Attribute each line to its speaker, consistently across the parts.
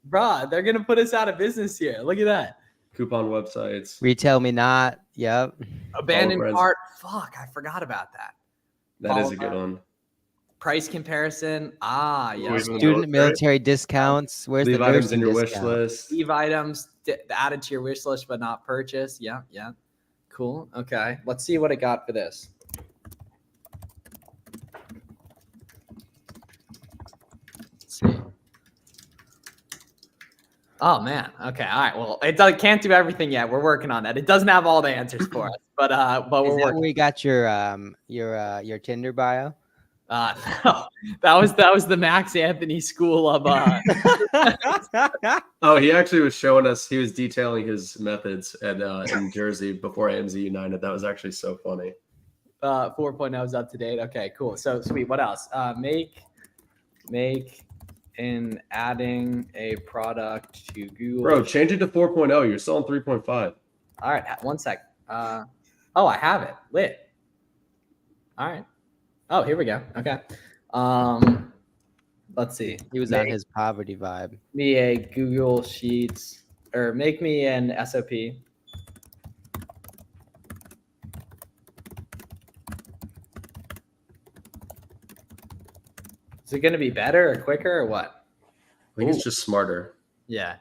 Speaker 1: Bruh, they're gonna put us out of business here. Look at that.
Speaker 2: Coupon websites.
Speaker 3: Retail Me Not. Yep.
Speaker 1: Abandoned
Speaker 2: brands.
Speaker 1: cart. Fuck, I forgot about that.
Speaker 2: That is a good one.
Speaker 1: Price comparison. Ah,
Speaker 4: Ooh,
Speaker 1: yes.
Speaker 4: even
Speaker 3: Student military discounts. Where's
Speaker 2: Leave
Speaker 3: the
Speaker 2: items in
Speaker 3: nursing
Speaker 2: your
Speaker 3: discount?
Speaker 2: wish list.
Speaker 1: Leave items added to your wish list but not purchased. Yeah, yeah. Cool. Okay. Let's see what it got for this. Let's see. Oh man. Okay. All right. Well, can't do everything yet. We're working on that. It doesn't have all the answers for us, but
Speaker 3: Is
Speaker 1: we're
Speaker 3: that
Speaker 1: working.
Speaker 3: where you got your Tinder bio?
Speaker 1: No, that was the Max Anthony school of
Speaker 2: Oh, he actually was showing us. He was detailing his methods at in Jersey before AMZ United. That was actually so funny.
Speaker 1: 4.0 is up to date. Okay, cool. So sweet. What else? Make in adding a product to Google.
Speaker 2: Bro, change it to 4.0. You're still on 3.5.
Speaker 1: All right, 1 sec. Oh, I have it lit. All right. Oh, here we go. Okay. Let's see.
Speaker 3: He was on his poverty vibe.
Speaker 1: Me a Google Sheets or make me an SOP. Is it going to be better or quicker or what?
Speaker 2: I think it's just smarter.
Speaker 1: Yeah.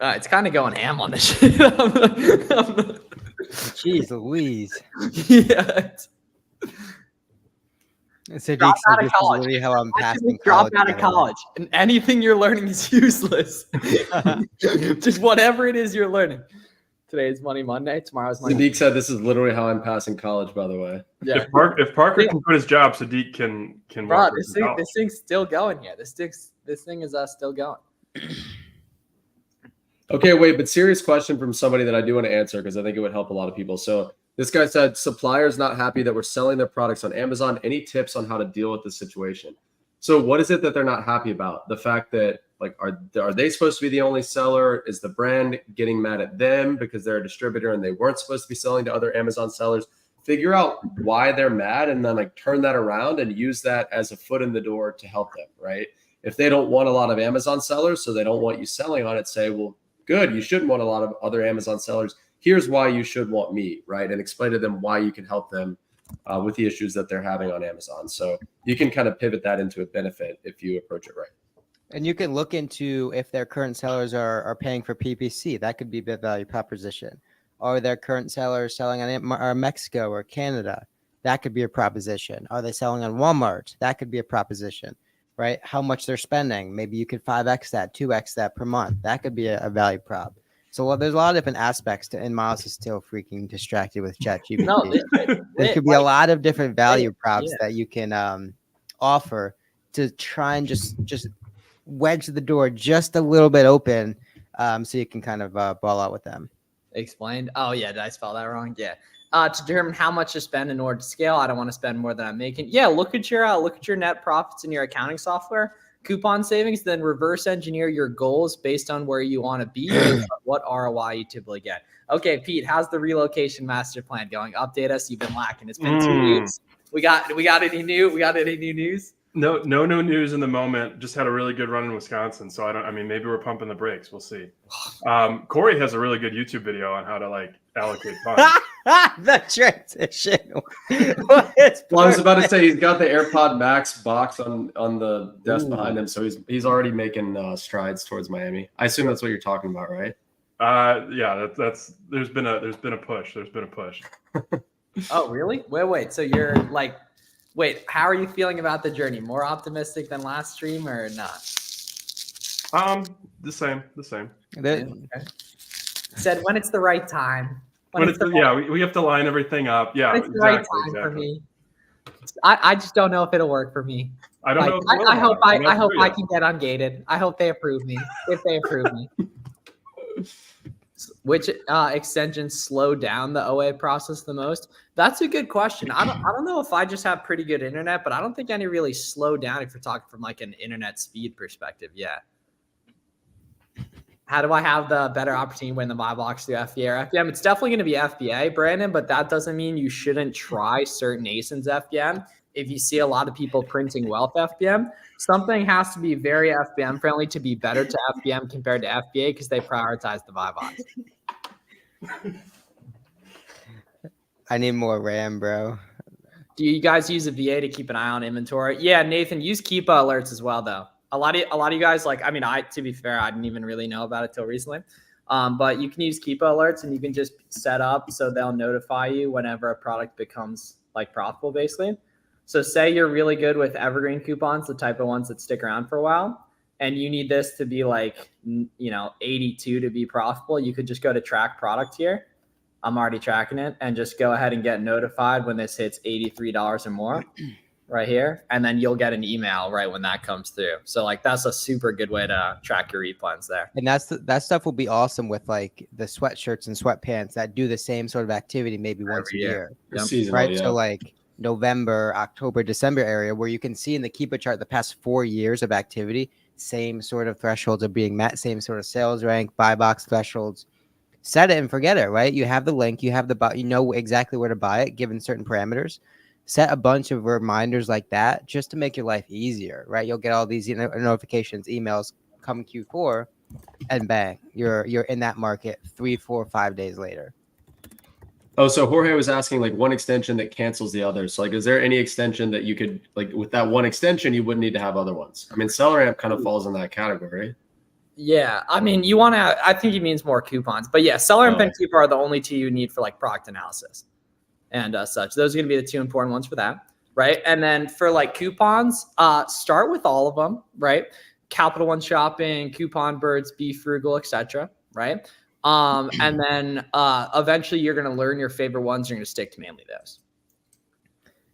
Speaker 1: It's kind of going ham on this shit.
Speaker 3: Jeez Louise.
Speaker 1: Yeah.
Speaker 3: So
Speaker 1: Drop
Speaker 3: this
Speaker 1: out of
Speaker 3: is
Speaker 1: college.
Speaker 3: literally how I'm passing
Speaker 1: Drop
Speaker 3: college.
Speaker 1: out of college, and anything you're learning is useless. Just whatever it is you're learning. Today is Money Monday. Tomorrow's Money.
Speaker 2: Sadiq said this is literally how I'm passing college, by the way.
Speaker 1: Yeah,
Speaker 4: If Parker can quit his job, Sadiq can
Speaker 1: bro,
Speaker 4: work
Speaker 1: this
Speaker 4: with
Speaker 1: thing's still going here. This thing is still going.
Speaker 2: Okay, wait, but serious question from somebody that I do want to answer because I think it would help a lot of people. So this guy said, suppliers not happy that we're selling their products on Amazon. Any tips on how to deal with the situation? So what is it that they're not happy about? The fact that, like, are they supposed to be the only seller? Is the brand getting mad at them because they're a distributor and they weren't supposed to be selling to other Amazon sellers? Figure out why they're mad and then like turn that around and use that as a foot in the door to help them, right? If they don't want a lot of Amazon sellers, so they don't want you selling on it, say, well, good, you shouldn't want a lot of other Amazon sellers. Here's why you should want me, right? And explain to them why you can help them with the issues that they're having on Amazon. So you can kind of pivot that into a benefit if you approach it right.
Speaker 3: And you can look into if their current sellers are paying for PPC. That could be a value proposition. Or their current sellers selling on Mexico or Canada. That could be a proposition. Are they selling on Walmart? That could be a proposition, right? How much they're spending. Maybe you could 5X that, 2X that per month. That could be a value prop. So there's a lot of different aspects to, and Miles is still freaking distracted with ChatGPT.
Speaker 1: No,
Speaker 3: there could be a lot of different value props that you can offer to try and just wedge the door just a little bit open, so you can kind of ball out with them.
Speaker 1: Explained. Oh yeah, did I spell that wrong? Yeah. To determine how much to spend in order to scale, I don't want to spend more than I'm making. Yeah, look at your net profits in your accounting software, coupon savings, then reverse engineer your goals based on where you want to be and what ROI you typically get. Okay, Pete, how's the relocation master plan going? Update us. You've been lacking. It's been 2 weeks. We got any new news?
Speaker 4: No news in the moment. Just had a really good run in Wisconsin. So maybe we're pumping the brakes. We'll see. Corey has a really good YouTube video on how to like allocate funds.
Speaker 3: The transition.
Speaker 2: Well, I was about to say he's got the AirPod Max box on the desk behind him, so he's already making strides towards Miami. I assume that's what you're talking about, right?
Speaker 4: Yeah, that's there's been a push.
Speaker 1: Oh, really? Wait. So you're like, how are you feeling about the journey? More optimistic than last stream or not?
Speaker 4: The same.
Speaker 1: Okay. Said when it's the right time.
Speaker 4: We have to line everything up. Yeah,
Speaker 1: it's the right time for me. I just don't know if it'll work for me.
Speaker 4: I don't know.
Speaker 1: I hope I can get ungated. I hope they approve me. If they approve me. Which extensions slow down the OA process the most? That's a good question. I don't know if I just have pretty good internet, but I don't think any really slow down if you're talking from like an internet speed perspective. Yeah. How do I have the better opportunity to win the buy box through FBA or FBM? It's definitely going to be FBA, Brandon, but that doesn't mean you shouldn't try certain ASINs FBM. If you see a lot of people printing wealth FBM, something has to be very FBM friendly to be better to FBM compared to FBA because they prioritize the buy box.
Speaker 3: I need more RAM, bro.
Speaker 1: Do you guys use a VA to keep an eye on inventory? Yeah, Nathan, use Keepa alerts as well, though. A lot of you guys, like, I mean, to be fair, I didn't even really know about it till recently. But you can use Keepa alerts and you can just set up so they'll notify you whenever a product becomes like profitable, basically. So say you're really good with evergreen coupons, the type of ones that stick around for a while, and you need this to be like, 82 to be profitable. You could just go to track product here. I'm already tracking it, and just go ahead and get notified when this hits $83 or more right here. And then you'll get an email right when that comes through. So like, that's a super good way to track your replens there.
Speaker 3: And that stuff will be awesome with like the sweatshirts and sweatpants that do the same sort of activity maybe once a year.
Speaker 1: Yep.
Speaker 2: Seasonal,
Speaker 3: Right.
Speaker 2: yeah.
Speaker 3: So like November, October, December area where you can see in the Keepa chart the past 4 years of activity, same sort of thresholds are being met, same sort of sales rank, buy box thresholds. Set it and forget it, right? You have the link, you have you know exactly where to buy it given certain parameters. Set a bunch of reminders like that just to make your life easier, right? You'll get all these notifications, emails come Q4, and bang, you're in that market 3, 4, 5 days later.
Speaker 2: Oh, so Jorge was asking like one extension that cancels the others. So like, is there any extension that you could like with that one extension, you wouldn't need to have other ones? I mean, SellerAmp kind of falls in that category.
Speaker 1: Yeah, I mean, you want to. I think he means more coupons, but yeah, SellerAmp and Keepa are the only two you need for like product analysis and such. Those are going to be the two important ones for that, right? And then for like coupons, start with all of them, right? Capital One Shopping, Coupon Birds, Be Frugal, etc. Right? And then eventually you're going to learn your favorite ones. You're going to stick to mainly those.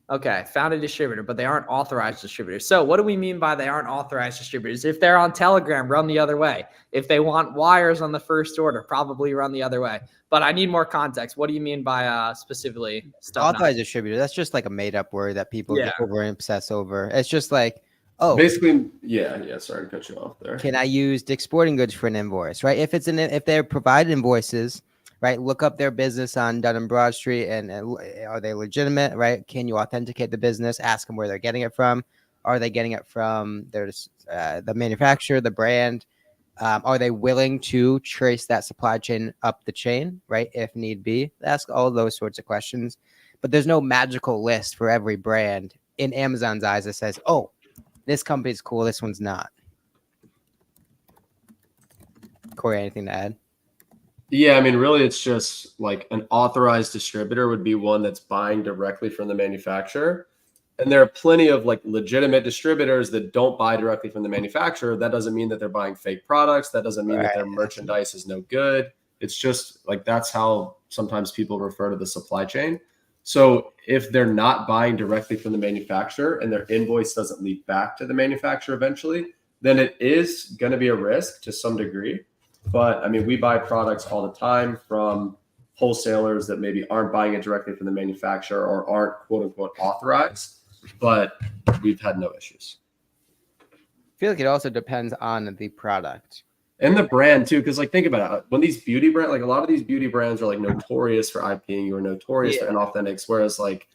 Speaker 1: Okay, found a distributor, but they aren't authorized distributors. So what do we mean by they aren't authorized distributors? If they're on Telegram, run the other way. If they want wires on the first order, probably run the other way. But I need more context. What do you mean by specifically stuff?
Speaker 3: Authorized distributor, that's just like a made-up word that people get over and obsess over. It's just like, oh,
Speaker 2: basically, yeah. Sorry to cut you off there.
Speaker 3: Can I use Dick's Sporting Goods for an invoice, right? If they're provided invoices, right? Look up their business on Dun & Bradstreet and are they legitimate, right? Can you authenticate the business? Ask them where they're getting it from. Are they getting it from the manufacturer, the brand? Are they willing to trace that supply chain up the chain, right? If need be, ask all those sorts of questions. But there's no magical list for every brand in Amazon's eyes that says, oh, this company's cool, this one's not. Corey, anything to add?
Speaker 2: Yeah, I mean, really, it's just like an authorized distributor would be one that's buying directly from the manufacturer. And there are plenty of like legitimate distributors that don't buy directly from the manufacturer. That doesn't mean that they're buying fake products. That doesn't mean that their merchandise is no good. It's just like that's how sometimes people refer to the supply chain. So if they're not buying directly from the manufacturer and their invoice doesn't lead back to the manufacturer eventually, then it is going to be a risk to some degree. But I mean, we buy products all the time from wholesalers that maybe aren't buying it directly from the manufacturer or aren't quote unquote authorized, but we've had no issues.
Speaker 3: I feel like it also depends on the product
Speaker 2: and the brand too. Cause like, think about it. When these beauty brands, like a lot of these beauty brands are like notorious for IPing or notorious for inauthentics. Whereas like,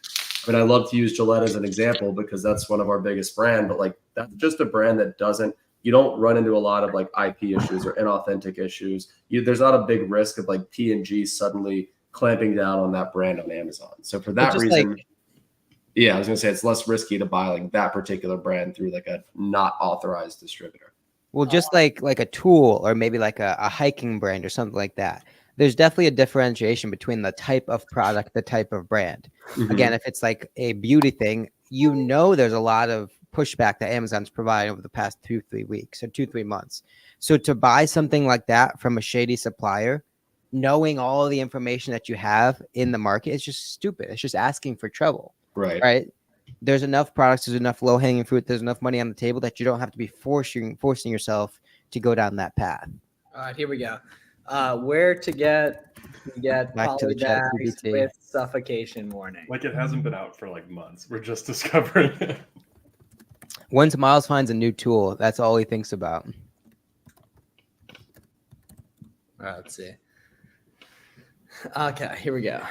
Speaker 2: I mean, I love to use Gillette as an example because that's one of our biggest brand, but like that's just a brand that you don't run into a lot of like IP issues or inauthentic issues. There's not a big risk of like P&G suddenly clamping down on that brand on Amazon. So for that reason, I was gonna say it's less risky to buy like that particular brand through like a not authorized distributor.
Speaker 3: Well, just like a tool or maybe like a hiking brand or something like that. There's definitely a differentiation between the type of product, the type of brand. Mm-hmm. Again, if it's like a beauty thing, there's a lot of pushback that Amazon's provided over the past 2-3 weeks or 2-3 months. So to buy something like that from a shady supplier, knowing all the information that you have in the market is just stupid. It's just asking for trouble. Right. There's enough products, there's enough low-hanging fruit, there's enough money on the table that you don't have to be forcing yourself to go down that path.
Speaker 1: All right, here we go. Where to get
Speaker 3: back to the chat
Speaker 1: with suffocation warning.
Speaker 4: Like it hasn't been out for like months. We're just discovering it.
Speaker 3: Once Miles finds a new tool, that's all he thinks about.
Speaker 1: All right, let's see. Okay, here we go.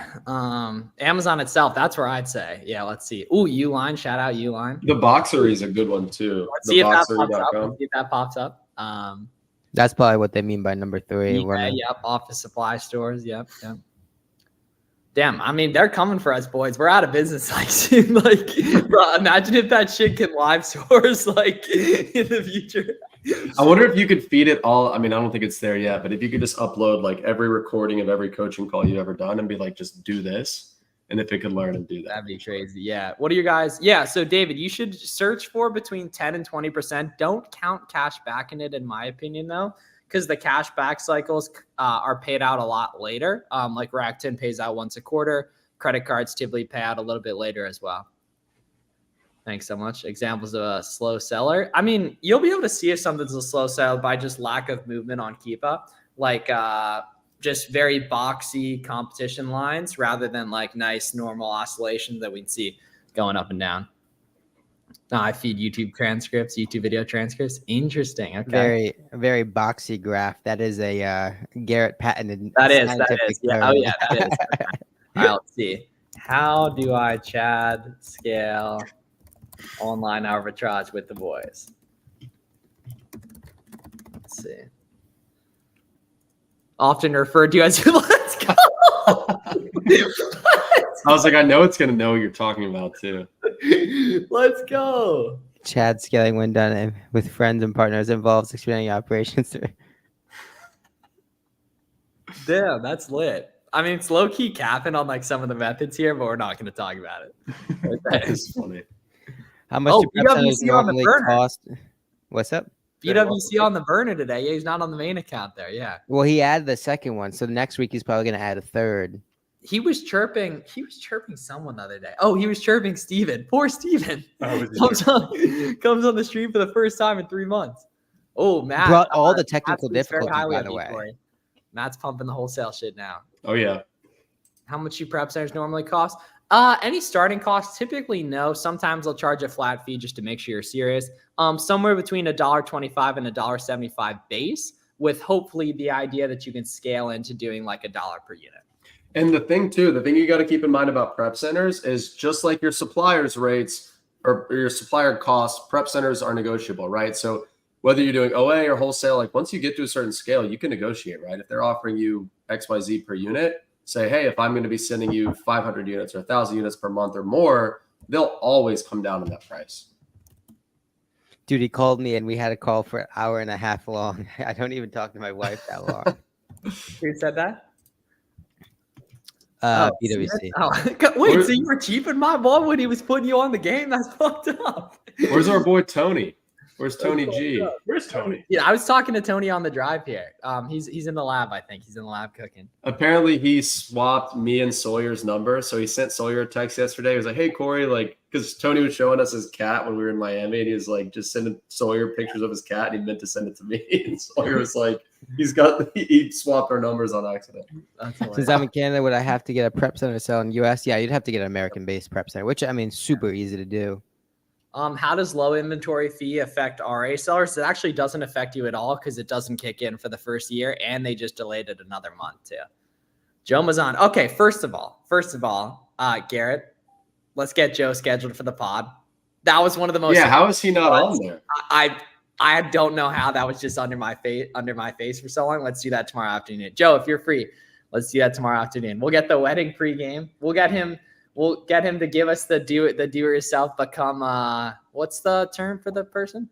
Speaker 1: Amazon itself, that's where I'd say. Yeah, let's see. Ooh, Uline, shout out Uline.
Speaker 2: The Boxery is a good one too.
Speaker 1: Let's see if that pops up.
Speaker 2: Theboxery.com.
Speaker 1: Let's see if that pops up.
Speaker 3: That's probably what they mean by number 3.
Speaker 1: Yeah, yep, office supply stores. Yep. Damn, I mean, they're coming for us, boys. We're out of business like soon. Like, bro, imagine if that shit can live source like in the future.
Speaker 2: I wonder if you could feed it all. I mean, I don't think it's there yet, but if you could just upload like every recording of every coaching call you've ever done and be like, just do this. And if it could learn and do that.
Speaker 1: That'd be crazy. Yeah. What are you guys? Yeah. So David, you should search for between 10 and 20%. Don't count cash back in it, in my opinion, though, because the cash back cycles are paid out a lot later. Like Rakuten pays out once a quarter. Credit cards typically pay out a little bit later as well. Thanks so much. Examples of a slow seller. I mean, you'll be able to see if something's a slow sell by just lack of movement on Keepa, like just very boxy competition lines rather than like nice normal oscillations that we'd see going up and down. I feed YouTube transcripts, YouTube video transcripts. Interesting. Okay.
Speaker 3: Very boxy graph. That is a Garrett patented.
Speaker 1: That is. Yeah.
Speaker 3: Term.
Speaker 1: Oh yeah, that is. Okay. All right, let's see. How do I Chad scale online arbitrage with the boys? Let's see. Often referred to as let's go.
Speaker 2: I was like, I know it's going to know what you're talking about too.
Speaker 1: Let's go.
Speaker 3: Chad scaling when done with friends and partners involves expanding operations.
Speaker 1: Damn, that's lit. I mean, it's low key capping on like some of the methods here, but we're not going to talk about it.
Speaker 2: That is funny.
Speaker 3: How much do prep centers normally cost? What's up?
Speaker 1: BWC on the burner today. Yeah, he's not on the main account there. Yeah.
Speaker 3: Well, he added the second one, so next week he's probably going to add a third.
Speaker 1: He was chirping someone the other day. Oh, he was chirping Steven. Poor Steven. Comes on the stream for the first time in 3 months. Oh, Matt.
Speaker 3: Brought all the technical difficulties, by the way.
Speaker 1: Corey. Matt's pumping the wholesale shit now.
Speaker 2: Oh, yeah.
Speaker 1: How much do prep centers normally cost? Any starting costs? Typically, no. Sometimes they'll charge a flat fee just to make sure you're serious. Somewhere between $1.25 and $1.75 base, with hopefully the idea that you can scale into doing like $1 per unit.
Speaker 2: And the thing you got to keep in mind about prep centers is just like your supplier's rates or your supplier costs, prep centers are negotiable, right? So whether you're doing OA or wholesale, like once you get to a certain scale, you can negotiate, right? If they're offering you XYZ per unit, say, hey, if I'm going to be sending you 500 units or 1,000 units per month or more, they'll always come down on that price.
Speaker 3: Dude, he called me and we had a call for an hour and a half long. I don't even talk to my wife that long.
Speaker 1: Who said that?
Speaker 3: BWC.
Speaker 1: Wait, so you were cheaping my ball when he was putting you on the game? That's fucked up.
Speaker 2: Where's our boy Tony? Where's Tony G?
Speaker 4: Where's Tony?
Speaker 1: Yeah, I was talking to Tony on the drive here. He's in the lab, I think. He's in the lab cooking.
Speaker 2: Apparently, he swapped me and Sawyer's number. So he sent Sawyer a text yesterday. He was like, hey, Corey, like, because Tony was showing us his cat when we were in Miami. And he was like, just sending Sawyer pictures of his cat. And he meant to send it to me. And Sawyer was like, he swapped our numbers on accident.
Speaker 3: Since I'm in Canada, would I have to get a prep center to sell in the US? Yeah, you'd have to get an American-based prep center, which, I mean, super easy to do.
Speaker 1: How does low inventory fee affect RA sellers? It actually doesn't affect you at all because it doesn't kick in for the first year, and they just delayed it another month too. Joe Mazan. Okay, first of all, Garrett, let's get Joe scheduled for the pod. That was one of the most.
Speaker 2: Yeah, how is he not on there?
Speaker 1: I don't know how that was just under my face for so long. Let's do that tomorrow afternoon. Joe, if you're free, let's do that tomorrow afternoon. We'll get the wedding pregame. We'll get him to give us the do it yourself become what's the term for the person?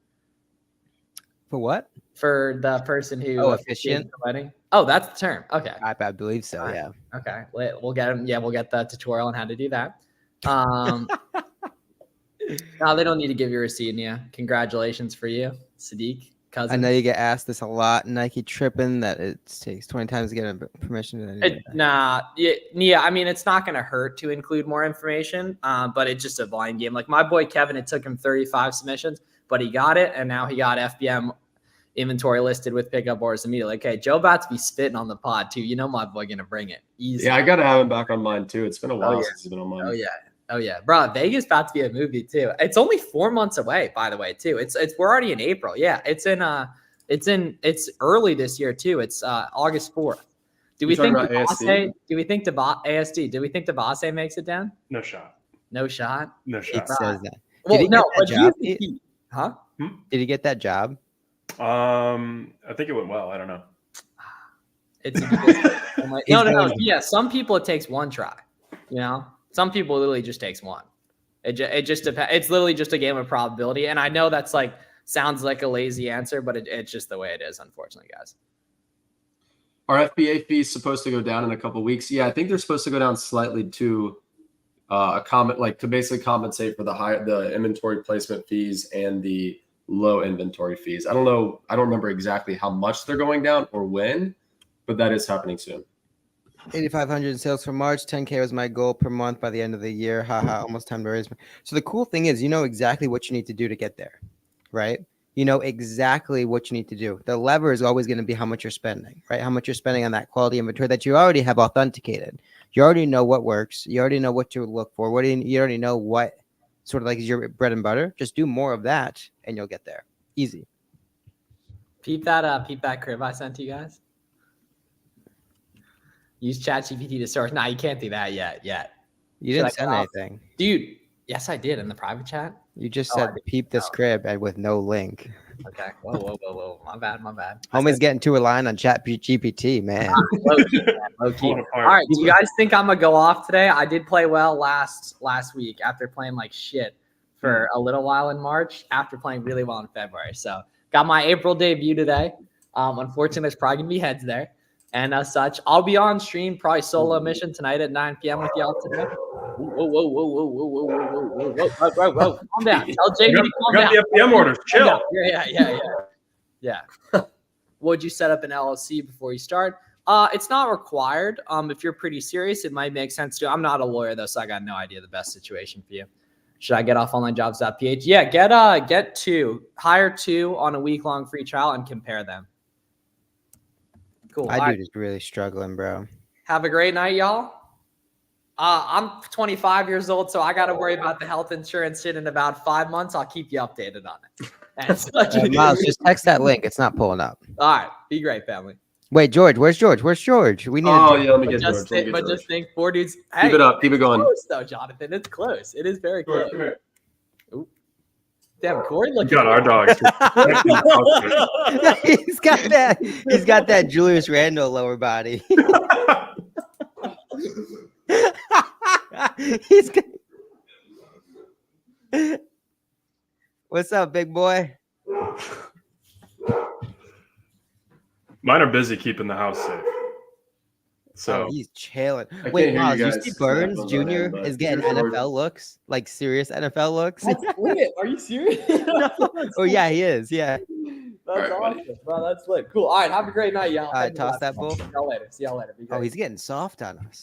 Speaker 3: For what?
Speaker 1: For the person who
Speaker 3: officiant
Speaker 1: the wedding. Oh, that's the term. Okay.
Speaker 3: I believe so, yeah.
Speaker 1: Okay. We'll get him. Yeah, we'll get the tutorial on how to do that. No, they don't need to give you a receipt, Nia. Congratulations for you, Sadiq. Cousin.
Speaker 3: I know you get asked this a lot, and I keep tripping that it takes 20 times to get permission.
Speaker 1: Nia, I mean, it's not going to hurt to include more information, but it's just a blind game. Like my boy Kevin, it took him 35 submissions, but he got it, and now he got FBM inventory listed with pickup orders immediately. Okay, Joe about to be spitting on the pod, too. You know my boy going to bring it. Easy.
Speaker 2: Yeah, I got to have him back on mine, too. It's been a while since he's been on mine.
Speaker 1: Oh yeah, bro. Vegas about to be a movie too. It's only 4 months away, by the way, too. We're already in April. Yeah, it's in It's early this year too. It's August 4th. Do we
Speaker 2: You're
Speaker 1: think
Speaker 2: talking about
Speaker 1: Devase, do we think ASD? Do we think Devase makes it down?
Speaker 4: No shot.
Speaker 1: No shot.
Speaker 4: No
Speaker 3: It
Speaker 4: shot.
Speaker 3: says that.
Speaker 1: Well,
Speaker 3: he
Speaker 1: no,
Speaker 3: get that
Speaker 1: but
Speaker 3: job?
Speaker 1: here's the key. Huh?
Speaker 3: Did he get that job?
Speaker 4: I think it went well. I don't know.
Speaker 1: It's no.
Speaker 3: going-
Speaker 1: Yeah, some people it takes one try. You know, some people it literally just takes one. It just depends. It's literally just a game of probability, and I know that's like sounds like a lazy answer, but it's just the way it is, unfortunately, guys.
Speaker 2: Are FBA fees supposed to go down in a couple weeks? Yeah, I think they're supposed to go down slightly to to basically compensate for the inventory placement fees and the low inventory fees. I don't know. I don't remember exactly how much they're going down or when, but that is happening soon.
Speaker 3: 8,500 in sales for March. 10K was my goal per month by the end of the year. Haha, almost time to raise. So the cool thing is, you know exactly what you need to do to get there, right? You know exactly what you need to do. The lever is always going to be how much you're spending, right? How much you're spending on that quality inventory that you already have authenticated. You already know what works. You already know what to look for. You already know what sort of like is your bread and butter. Just do more of that and you'll get there. Easy.
Speaker 1: Peep that crib I sent you guys. Use ChatGPT to source. Nah, you can't do that yet.
Speaker 3: You
Speaker 1: Should I
Speaker 3: didn't send
Speaker 1: get off?
Speaker 3: anything.
Speaker 1: Dude, yes, I did in the private chat.
Speaker 3: You just
Speaker 1: Oh, I
Speaker 3: said peep this crib and with no link.
Speaker 1: Okay. Whoa. My bad.
Speaker 3: Homie's getting to a line on Chat GPT, man.
Speaker 1: Low key.
Speaker 4: Falling apart.
Speaker 1: All right. Do you guys think I'm gonna go off today? I did play well last week after playing like shit for a little while in March, after playing really well in February. So got my April debut today. Unfortunately, there's probably gonna be heads there. And as such, I'll be on stream, probably solo mission tonight at 9 p.m. with y'all today. Whoa. Calm down. Tell JB to calm
Speaker 4: got
Speaker 1: down.
Speaker 4: the FBM orders. Chill.
Speaker 1: Yeah. Would you set up an LLC before you start? It's not required. If you're pretty serious, it might make sense to. I'm not a lawyer though, so I got no idea the best situation for you. Should I get off onlinejobs.ph? Yeah, get hire two on a week-long free trial and compare them. Cool.
Speaker 3: My dude is really struggling, bro.
Speaker 1: Have a great night, y'all. I'm 25 years old, so I got to worry about the health insurance shit in about 5 months. I'll keep you updated on it. And
Speaker 3: Miles, just text that link. It's not pulling up.
Speaker 1: all right, be great, family.
Speaker 3: Wait, George. Where's George? We need.
Speaker 2: Oh yeah, let me get
Speaker 1: Just
Speaker 2: George.
Speaker 1: think, four dudes.
Speaker 2: Keep it up. Keep it going.
Speaker 1: Close though, Jonathan. It's close. It is very close.
Speaker 4: Come here.
Speaker 1: Damn, Corey,
Speaker 4: We
Speaker 1: look
Speaker 4: got our dogs.
Speaker 3: He's got that Julius Randle lower body. He's got... What's up, big boy?
Speaker 4: Mine are busy keeping the house safe. So
Speaker 3: Oh, he's chilling.
Speaker 2: can't
Speaker 3: Wait,
Speaker 2: hear
Speaker 3: Miles,
Speaker 2: you
Speaker 3: you
Speaker 2: guys
Speaker 3: see
Speaker 2: snap
Speaker 3: Burns
Speaker 2: on
Speaker 3: Jr.
Speaker 2: my end, but
Speaker 3: is getting
Speaker 2: here's George.
Speaker 3: NFL looks, like serious NFL looks.
Speaker 1: That's lit. Are you serious?
Speaker 3: Oh yeah, he is. Yeah.
Speaker 1: That's
Speaker 2: All right, buddy.
Speaker 1: awesome, bro. That's lit. Cool. All right, have a great night, y'all.
Speaker 3: Toss that bull.
Speaker 1: See y'all later. Be
Speaker 3: Oh,
Speaker 1: great.
Speaker 3: he's getting soft on us.